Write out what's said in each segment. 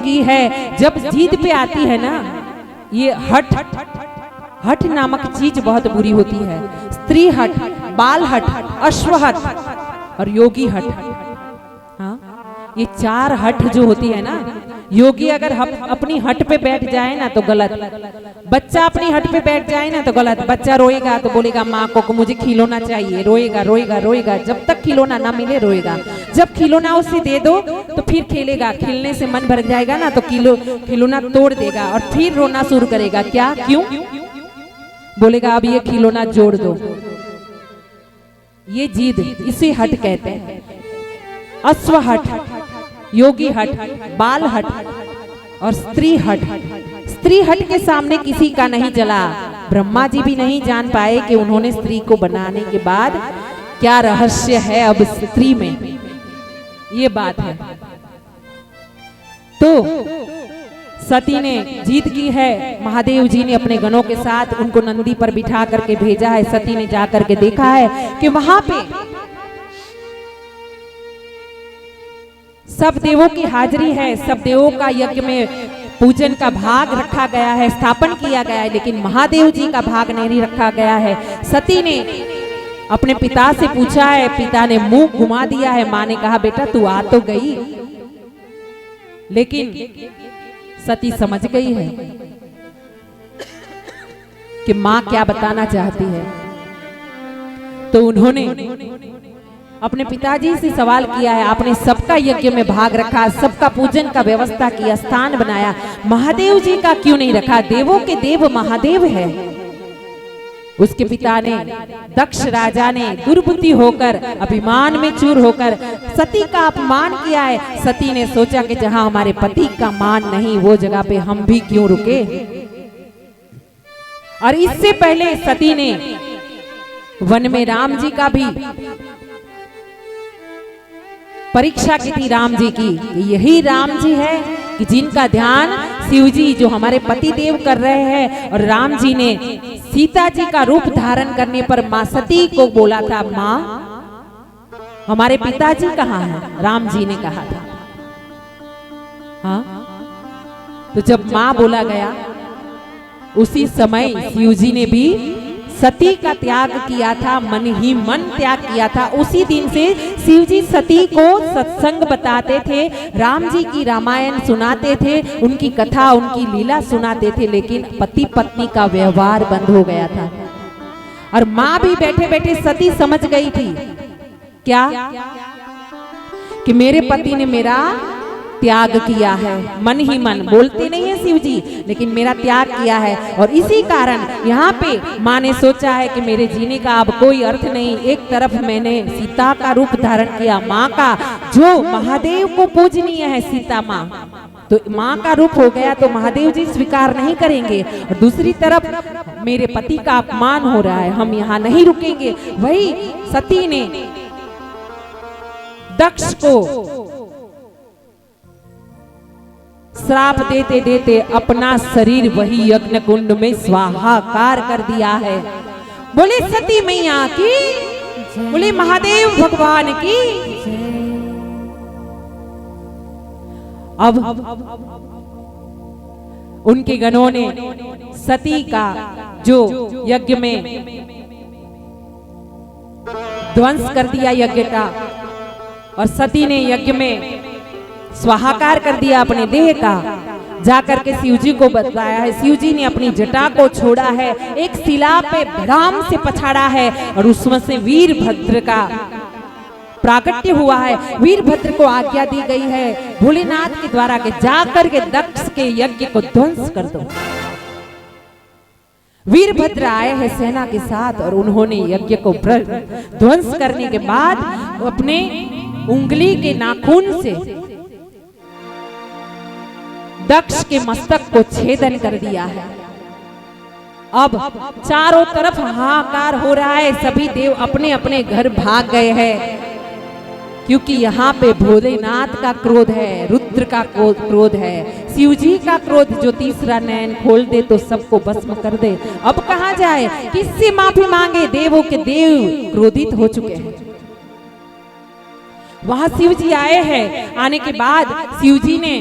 की है। जब जीद पे आती है ना, ये हठ नामक चीज बहुत बुरी होती है। स्त्री हठ, बाल हठ, अश्व हठ और योगी हठ। हाँ, ये 4 हठ जो होती है ना, योगी अगर अपनी हट पे बैठ जाए ना तो गलत, बच्चा अपनी हट पे बैठ जाए ना तो गलत। बच्चा रोएगा तो बोलेगा माँ को मुझे खिलौना चाहिए, रोएगा रोएगा रोएगा, जब तक खिलौना ना मिले रोएगा। जब खिलौना उसे दे दो तो फिर खेलेगा, खेलने से मन भर जाएगा ना तो खिलौना तोड़ देगा और फिर रोना शुरू करेगा। क्या, क्यों? बोलेगा अब ये खिलौना जोड़ दो। ये जिद, इसे हट कहते हैं। अश्व हठ, योगी हठ, बाल हठ और स्त्री हठ। स्त्री हठ के सामने किसी का नहीं चला। ब्रह्मा जी भी नहीं जान पाए कि उन्होंने स्त्री को बनाने के बाद क्या रहस्य है अब स्त्री में, ये बात है। तो सती ने जीत की है। महादेव जी ने अपने गणों के साथ उनको नंदी पर बिठा करके भेजा है। सती ने जाकर के देखा है कि वहां पे सब देवों की हाजिरी है, सब देवों का यज्ञ में पूजन का भाग रखा गया है, स्थापन किया गया है, लेकिन महादेव जी का भाग नहीं रखा गया है। सती ने अपने पिता से पूछा है, पिता ने मुंह घुमा दिया है। माँ ने कहा बेटा तू आ तो गई, लेकिन सती समझ गई है कि माँ क्या बताना चाहती है। तो उन्होंने अपने पिताजी से सवाल किया है, आपने सबका यज्ञ में भाग रखा, सबका पूजन का व्यवस्था किया, स्थान बनाया, महादेव जी का क्यों नहीं रखा? देवों के देव महादेव है। उसके पिता ने, दक्ष राजा ने दुर्बुद्धि होकर, अभिमान में चूर होकर सती का अपमान किया है। सती ने सोचा कि जहां हमारे पति का मान नहीं, वो जगह पे हम भी क्यों रुके। और इससे पहले सती ने वन में राम जी का भी परीक्षा की थी, राम जी की, यही राम जी है कि जिनका ध्यान शिव जी जो हमारे पति देव कर रहे हैं। और राम जी ने सीता जी का रूप धारण करने पर माँ सती को बोला था, माँ हमारे पिताजी कहाँ हैं? राम जी ने कहा था। हाँ, तो जब माँ बोला गया, उसी समय शिव जी ने भी सती का त्याग किया था, मन ही मन त्याग किया था। उसी दिन से शिव जी सती को सत्संग बताते थे, राम जी की रामायण सुनाते थे, उनकी कथा, उनकी लीला सुनाते थे, लेकिन पति पत्नी का व्यवहार बंद हो गया था। और माँ भी बैठे बैठे सती समझ गई थी क्या, कि मेरे पति ने मेरा त्याग किया है। मन ही मन बोलते नहीं है शिव जी, लेकिन मेरा त्याग किया है। और इसी कारण यहाँ पे माँ ने सोचा है कि मेरे जीने का अब कोई अर्थ नहीं। एक तरफ मैंने सीता का रूप धारण किया, माँ का, जो महादेव को पूजनीय है सीता माँ, तो माँ का रूप हो गया तो महादेव जी स्वीकार नहीं करेंगे। और दूसरी तरफ मेरे पति का अपमान हो रहा है, हम यहाँ नहीं रुकेंगे। वही सती ने दक्ष को श्राप देते देते अपना शरीर वही यज्ञ कुंड में स्वाहाकार कर दिया है। बोले सती मैया की, बोले महादेव भगवान की। अब उनके गणों ने सती का जो यज्ञ में ध्वंस कर दिया यज्ञ का, और सती ने यज्ञ में स्वाहाकार कर दिया अपने देह का। जाकर के शिव जी को बताया है। शिव जी ने अपनी जटा को छोड़ा है, एक शिला पे राम से पछाड़ा है, और उसमें से वीरभद्र का प्राकट्य हुआ है। वीरभद्र को आज्ञा दी गई है भोलेनाथ के द्वारा के जाकर के दक्ष के यज्ञ को ध्वंस कर दो। वीरभद्र आए हैं सेना के साथ, और उन्होंने यज्ञ को ध्वंस करने के बाद अपने उंगली के नाखून से दक्ष के मस्तक को छेदन कर दिया है। अब चारों तरफ हाहाकार हो रहा है, सभी देव अपने अपने घर भाग गए हैं, क्योंकि यहाँ पे भोलेनाथ का क्रोध है, रुद्र का क्रोध है, शिव जी का क्रोध जो तीसरा नयन खोल दे तो सबको भस्म कर दे। अब कहाँ जाए, किससे माफी मांगे? देवों के देव क्रोधित हो चुके हैं। वहां शिव जी आए हैं। आने के बाद शिव जी ने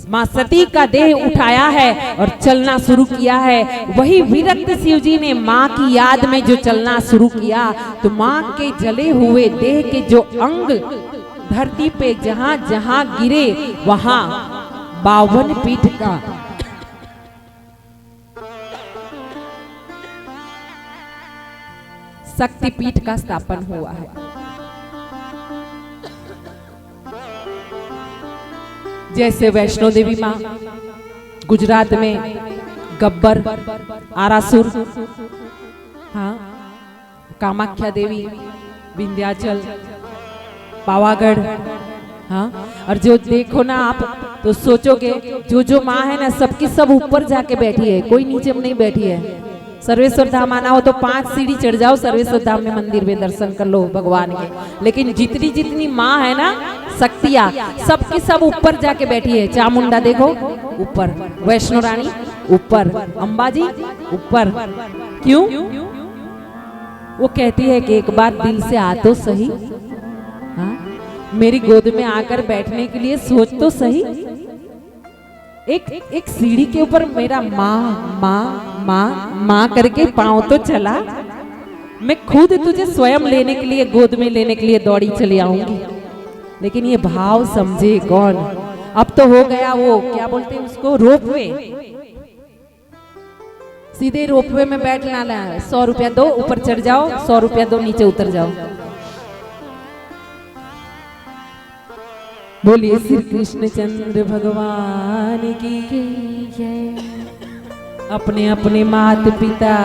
माँ सती का देह उठाया है और चलना शुरू किया है। वही विरक्त शिव जी ने माँ की याद में जो चलना शुरू किया, तो माँ के जले हुए देह के जो अंग धरती पे जहां जहां गिरे, वहां 52 पीठ का शक्तिपीठ का स्थापन हुआ है। जैसे वैष्णो देवी माँ गुजरात में, गब्बर, आरासुर, हाँ, कामाख्या देवी, विंध्याचल, पावागढ़, हाँ, और जो देखो ना आप तो सोचोगे जो माँ है ना सबकी सब ऊपर जाके बैठी है, कोई नीचे में नहीं बैठी है। सर्वेश्वर धाम आना हो तो 5 सीढ़ी चढ़ जाओ, सर्वेश्वर धाम में मंदिर में दर्शन कर लो भगवान के। लेकिन जितनी जितनी माँ है ना शक्तियाँ, सबकी सब ऊपर जाके बैठी है। चामुंडा देखो ऊपर, वैष्णो रानी ऊपर, अंबाजी ऊपर। क्यों? वो कहती है कि एक बार दिल से आ तो सही, हाँ, मेरी गोद में आकर बैठने के लिए सोच तो सही। एक सीढ़ी के ऊपर मेरा माँ माँ माँ माँ करके पाँव तो चला। मैं खुद तुझे स्वयं लेने के लिए, गोद में लेने के लिए दौड़ी चली आऊंगी। लेकिन ये भाव समझे कौन? अब तो हो गया वो क्या बोलते हैं उसको, रोपवे। सीधे रोपवे में बैठना है, 100 रुपया दो ऊपर चढ़ जाओ, 100 रुपया दो नीचे उतर जाओ। बोलिए श्री कृष्ण चंद्र भगवान की जय। अपने अपने माता पिता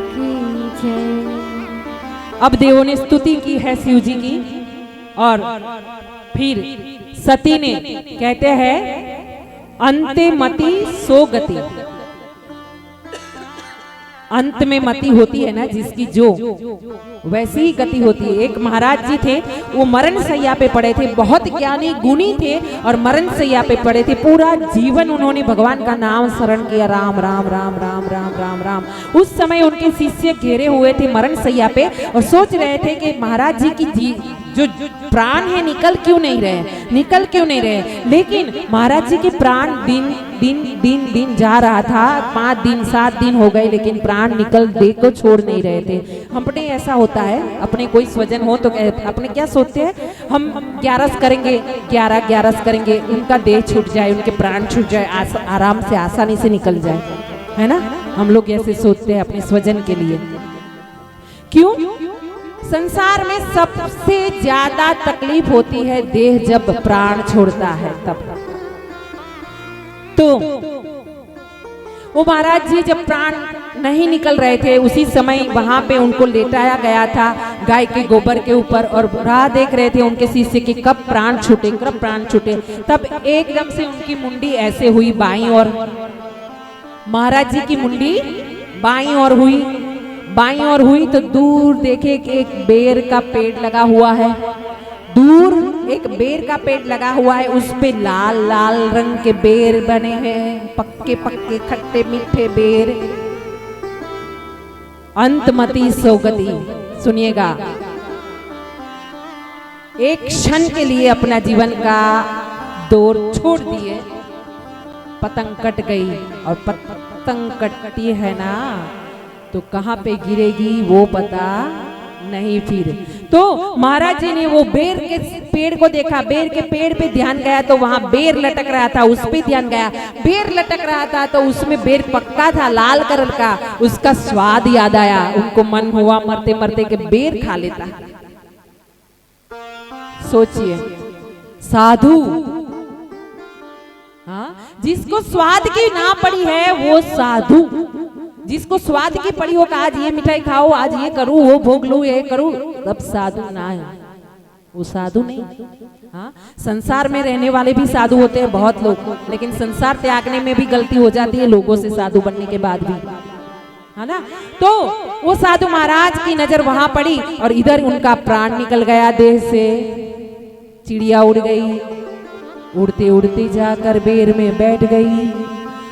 की जय। अब देवों ने स्तुति की है शिव जी की, और फिर सती ने कहते हैं अंते मति सो गति। अंत में मति होती है ना जिसकी, जो वैसी ही गति होती है। एक महाराज जी थे, वो मरण सैया पे पड़े थे, बहुत ज्ञानी गुणी थे और मरण सैया पे पड़े थे। पूरा जीवन उन्होंने भगवान का नाम स्मरण किया, राम राम राम राम राम राम राम। उस समय उनके शिष्य घेरे हुए थे मरण सैया पे और सोच रहे थे कि महाराज जी की जो प्राण है निकल क्यों नहीं रहे, निकल क्यों नहीं रहे। लेकिन महाराज जी के प्राण दिन दिन दिन दिन जा रहा था, 5 दिन 7 दिन हो गए, लेकिन प्राण निकल दे को छोड़ नहीं रहे थे। अपने ऐसा होता है, अपने कोई स्वजन हो तो अपने क्या सोचते हैं, हम 11 करेंगे, 11 करेंगे, उनका देह छूट जाए, उनके प्राण छूट जाए, आराम से आसानी से निकल जाए, है ना। हम लोग ऐसे सोचते हैं अपने स्वजन के लिए। क्यों? संसार में सबसे ज्यादा तकलीफ होती है देह जब प्राण छोड़ता है तब। तो वो महाराज जी जब प्राण नहीं निकल रहे थे, उसी समय वहां पे उनको लेटाया गया था गाय के गोबर के ऊपर, और राह देख रहे थे उनके शिष्य की कब प्राण छूटे, कब प्राण छूटे। तब एकदम से उनकी मुंडी ऐसे हुई बाईं ओर, महाराज जी की मुंडी बाईं ओर हुई। बाईं ओर हुई तो दूर देखे कि एक बेर का पेड़ लगा हुआ है, दूर एक बेर का पेड़ लगा हुआ है, उस पे लाल लाल रंग के बेर बने हैं, पक्के पक्के खट्टे मीठे बेर। अंतमति सौगति, सुनिएगा, एक क्षण के लिए अपना जीवन का दौर छोड़ दिए, पतंग कट गई, और पतंग कटती है ना तो कहाँ पे गिरेगी वो पता नहीं। फिर तो महाराज जी ने वो बेर के पेड़ को देखा, बेर के पेड़ पे ध्यान गया तो वहां बेर लटक रहा था, उस पे ध्यान गया, बेर लटक रहा था तो उसमें बेर पक्का था लाल कलर का, उसका स्वाद याद आया। उनको मन हुआ मरते मरते के बेर खा लेता। सोचिए, साधु, हाँ, जिसको स्वाद की ना पड़ी है वो साधु, जिसको स्वाद की पड़ी हो, आज ये मिठाई खाओ, आज ये करूं, वो भोग लूं, ये करूं, तब साधु ना है, वो साधु नहीं। हाँ, संसार में रहने वाले भी साधु होते हैं बहुत लोग, लेकिन संसार त्यागने में भी गलती हो जाती है लोगों से साधु बनने के बाद भी, है ना। तो वो साधु महाराज की नजर वहां पड़ी और इधर उनका प्राण निकल गया देह से। चिड़िया उड़ गई, उड़ते उड़ते जाकर बेर में बैठ गई,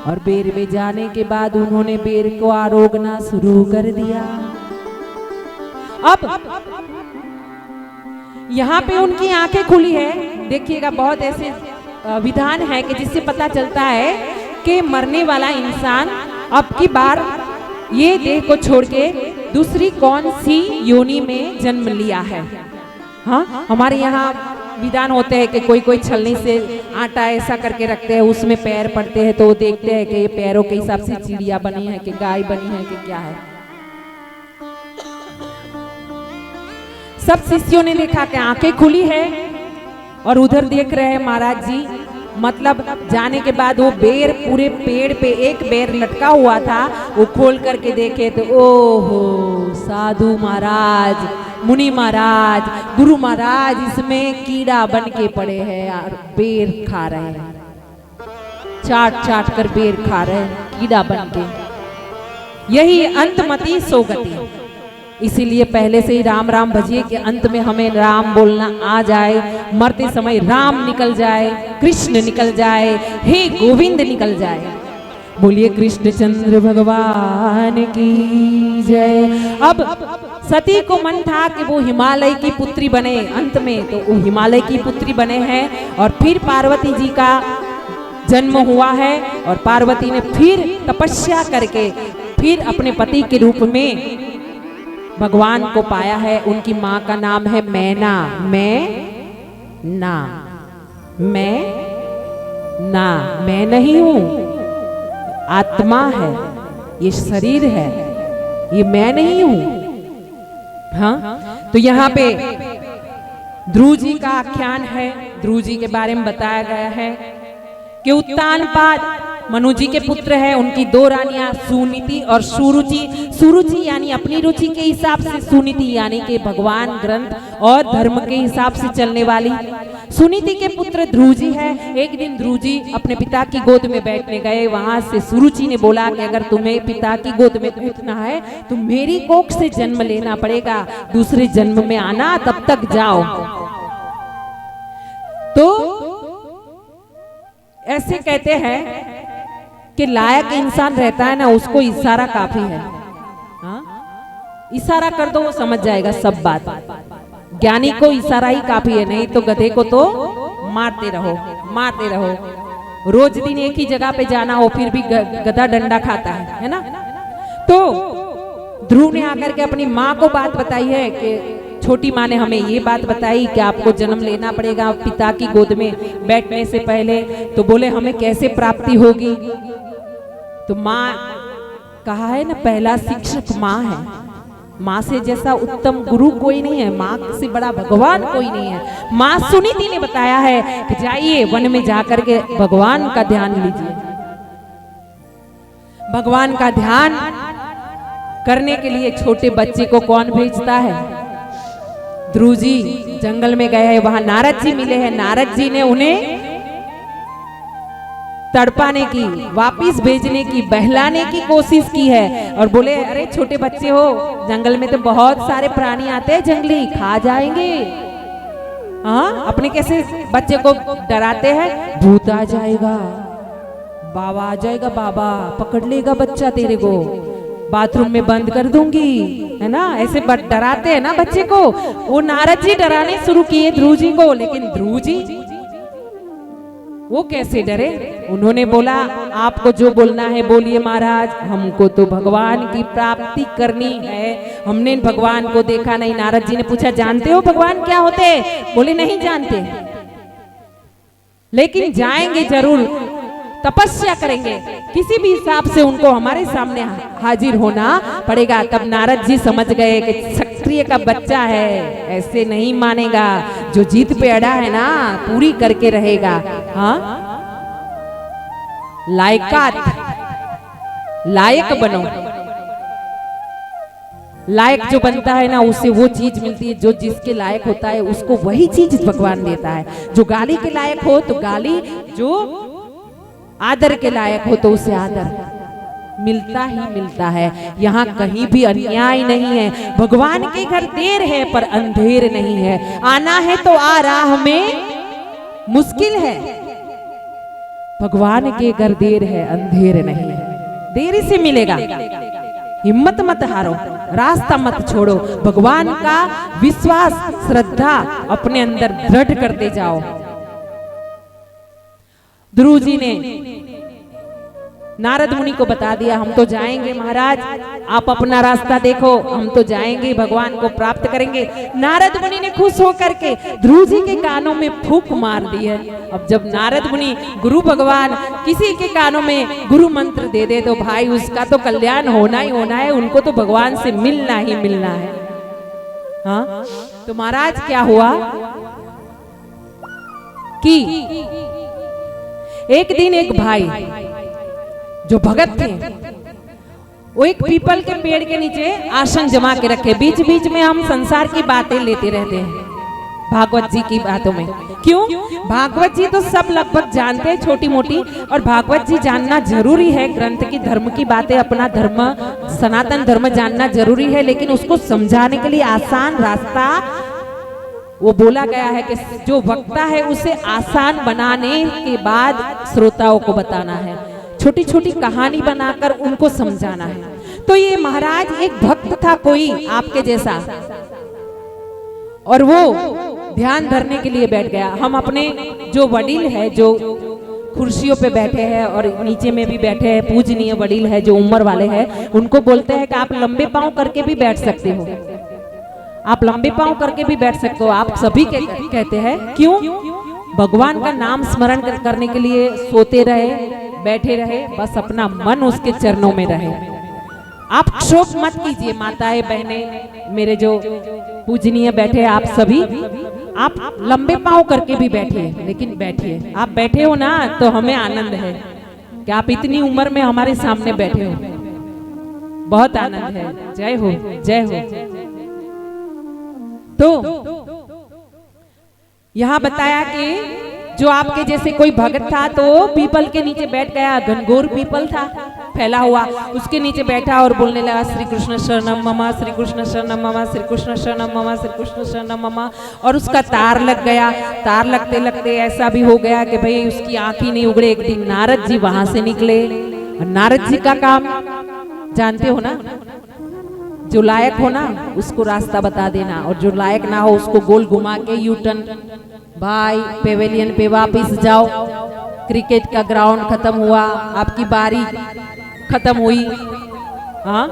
और बेर में जाने के बाद उन्होंने बेर को आरोगना शुरू कर दिया। अब यहाँ पे उनकी आंखें खुली है, देखिएगा, बहुत ऐसे विधान है कि जिससे पता चलता है कि मरने वाला इंसान अब की बार ये देह को छोड़ के दूसरी कौन सी योनि में जन्म लिया है। हाँ, हमारे यहाँ विधान होते हैं कि कोई कोई छलनी से आटा ऐसा करके रखते हैं, उसमें पैर पड़ते हैं तो वो देखते हैं कि ये पैरों के हिसाब से चिड़िया बनी है कि गाय बनी है कि क्या है। सब शिष्यों ने देखा कि आंखें खुली है और उधर देख रहे हैं महाराज जी। मतलब जाने के बाद वो बेर पूरे पेड़ पे एक बेर लटका हुआ था, वो खोल करके देखे तो ओहो साधु महाराज, मुनि महाराज, गुरु महाराज इसमें कीड़ा बन के पड़े हैं यार, बेर खा रहे हैं, चाट चाट कर बेर खा रहे हैं कीड़ा बन के। यही अंतमति सोगति। इसीलिए पहले से ही राम राम भजिए कि अंत में हमें राम बोलना आ जाए, मरते समय राम निकल जाए, कृष्ण निकल जाए, हे गोविंद निकल जाए। बोलिए कृष्णचंद्र भगवान की जय। अब सती को मन था कि वो हिमालय की पुत्री बने, अंत में तो वो हिमालय की पुत्री बने हैं। और फिर पार्वती जी का जन्म हुआ है और पार्वती ने फिर तपस्या करके फिर अपने पति के रूप में भगवान को पाया है। उनकी माँ का नाम है मैना। मैं नहीं हूं, आत्मा है, ये शरीर है, ये मैं नहीं हूं। हाँ, तो यहाँ पे ध्रुव जी का आख्यान है। ध्रुव जी के बारे में बताया गया है कि उत्तानपाद मनु जी के पुत्र है। उनकी दो रानियां सुनीति और सुरुचि। सुरुचि यानी अपनी रुचि के हिसाब से, सुनीति यानी कि भगवान ग्रंथ और धर्म के हिसाब से चलने वाली। सुनीति के पुत्र ध्रुव जी है। एक दिन ध्रुव जी अपने पिता की गोद में बैठने गए, वहां से सुरुचि ने बोला कि अगर तुम्हें पिता की गोद में बैठना है तो मेरी कोख से जन्म लेना पड़ेगा, दूसरे जन्म में आना, तब तक जाओ। तो ऐसे कहते हैं कि लायक इंसान रहता है ना, उसको इशारा काफी है। हाँ? इशारा कर दो वो समझ जाएगा सब बात। ज्ञानी को इशारा ही काफी है, नहीं तो गधे को तो मारते रहो। रोज दिन एक ही जगह पे जाना हो फिर भी गधा डंडा खाता है ना। तो ध्रुव ने आकर के अपनी माँ को बात बताई है कि छोटी माँ ने हमें ये बात बताई कि आपको जन्म लेना पड़ेगा पिता की गोद में बैठने से पहले। तो बोले हमें कैसे प्राप्ति होगी। तो माँ कहा है ना, पहला शिक्षक माँ है। माँ से जैसा उत्तम गुरु कोई नहीं है, माँ से बड़ा भगवान कोई नहीं है। माँ सुनीति ने बताया है कि जाइए वन में जाकर के भगवान का ध्यान लीजिए। भगवान का ध्यान करने के लिए छोटे बच्चे को कौन भेजता है। ध्रुव जी जंगल में गए हैं, वहां नारद जी मिले हैं। नारद जी ने उन्हें तड़पाने की, वापिस भेजने की, बहलाने की कोशिश की है और बोले अरे छोटे बच्चे हो, जंगल में तो बहुत सारे प्राणी आते हैं, जंगली खा जाएंगे। हाँ, अपने कैसे बच्चे को डराते हैं, भूत आ जाएगा, बाबा आ जाएगा, बाबा पकड़ लेगा बच्चा तेरे को, बाथरूम में बंद कर दूंगी, है ना। ऐसे डराते हैं ना बच्चे को। वो नारद जी डराने शुरू किए ध्रुव जी को, लेकिन ध्रुव जी वो कैसे डरे। उन्होंने बोला आपको जो बोलना है बोलिए महाराज, हमको तो भगवान की प्राप्ति करनी है, हमने भगवान को देखा नहीं। नारद जी ने पूछा जानते हो भगवान क्या होते हैं। बोले नहीं जानते, लेकिन जाएंगे जरूर, तपस्या करेंगे, किसी भी हिसाब से उनको हमारे सामने हाजिर होना पड़ेगा। तब नारद जी समझ गए कि क्षत्रिय का बच्चा है, ऐसे नहीं मानेगा, जो जीत पे अड़ा है ना पूरी करके रहेगा। हाँ, लायक बनो। लायक जो बनता है ना उसे वो चीज मिलती है, जो जिसके लायक होता है उसको वही चीज भगवान देता है। जो गाली के लायक हो तो गाली, जो आदर के लायक हो तो उसे आदर मिलता ही मिलता है। यहाँ कहीं भी अन्याय नहीं है। भगवान के घर देर है पर अंधेर नहीं है। आना है तो आ, राह में मुश्किल है। भगवान के घर देर है, अंधेर नहीं है, देरी से मिलेगा। हिम्मत मत हारो, रास्ता मत छोड़ो, भगवान का विश्वास श्रद्धा अपने अंदर दृढ़ करते जाओ। ध्रुव जी ने नारद मुनि को बता दिया, हम तो जाएंगे महाराज, आप अपना रास्ता देखो, हम तो जाएंगे, भगवान को प्राप्त करेंगे। नारद मुनि ने खुश होकर के ध्रुव जी के कानों में फूंक मार दी है। अब जब नारद मुनि गुरु भगवान किसी के कानों में गुरु मंत्र दे दे तो भाई उसका तो कल्याण होना ही होना है, उनको तो भगवान से मिलना ही मिलना है। हाँ, तो महाराज क्या हुआ कि एक दिन एक भाई जो भगत थे वो एक पीपल के पेड़ के नीचे आसन जमा के रखे। बीच बीच में हम संसार की बातें लेते रहते हैं भागवत जी की बातों में। क्यों? भागवत जी तो सब लगभग जानते हैं छोटी मोटी, और भागवत जी जानना जरूरी है। ग्रंथ की धर्म की बातें, अपना धर्म, सनातन धर्म जानना जरूरी है, लेकिन उसको समझाने के लिए आसान रास्ता वो बोला गया है कि जो वक्ता है उसे आसान बनाने के बाद श्रोताओं को बताना है, छोटी छोटी कहानी बनाकर उनको समझाना है। तो ये महाराज एक भक्त था कोई आपके जैसा, और वो ध्यान धरने के लिए बैठ गया। हम अपने जो वडील है, जो कुर्सियों पे बैठे हैं और नीचे में भी बैठे हैं, पूजनीय वडील है जो उम्र वाले हैं, उनको बोलते हैं कि आप लंबे पांव करके भी बैठ सकते हो, आप लंबे पांव करके भी बैठ सकते हो। आप सभी कहते हैं क्यों? भगवान का नाम स्मरण करने के लिए सोते रहे, बैठे रहे, बस अपना मन उसके चरणों में रहे। आप शोक मत कीजिए माताएं बहनें, मेरे जो पूजनीय बैठे आप सभी, आप लंबे पांव करके भी बैठिए, लेकिन बैठिए। आप बैठे हो ना तो हमें आनंद है कि आप इतनी उम्र में हमारे सामने बैठे हो, बहुत आनंद है। जय हो, जय हो। तो यहाँ बताया कि जो आपके जैसे कोई भगत था तो पीपल के नीचे बैठ गया, घनघोर पीपल था फैला हुआ, उसके नीचे बैठा और बोलने लगा श्री कृष्ण शरणम ममा, श्री कृष्ण शरणम ममा, श्री कृष्ण शरणम ममा, श्री कृष्ण शरणम ममा। और उसका तार लग गया। तार लगते लगते ऐसा भी हो गया कि भाई उसकी आंख ही नहीं उगड़े। एक दिन नारद जी वहां से निकले, और नारद जी का काम जानते हो ना, जो लायक हो ना उसको रास्ता बता देना, और जो लायक ना हो उसको गोल घुमा के यू टर्न, भाई पेवेलियन पे वापस जाओ, क्रिकेट का ग्राउंड खत्म हुआ, आपकी बारी खत्म हुई। हाँ,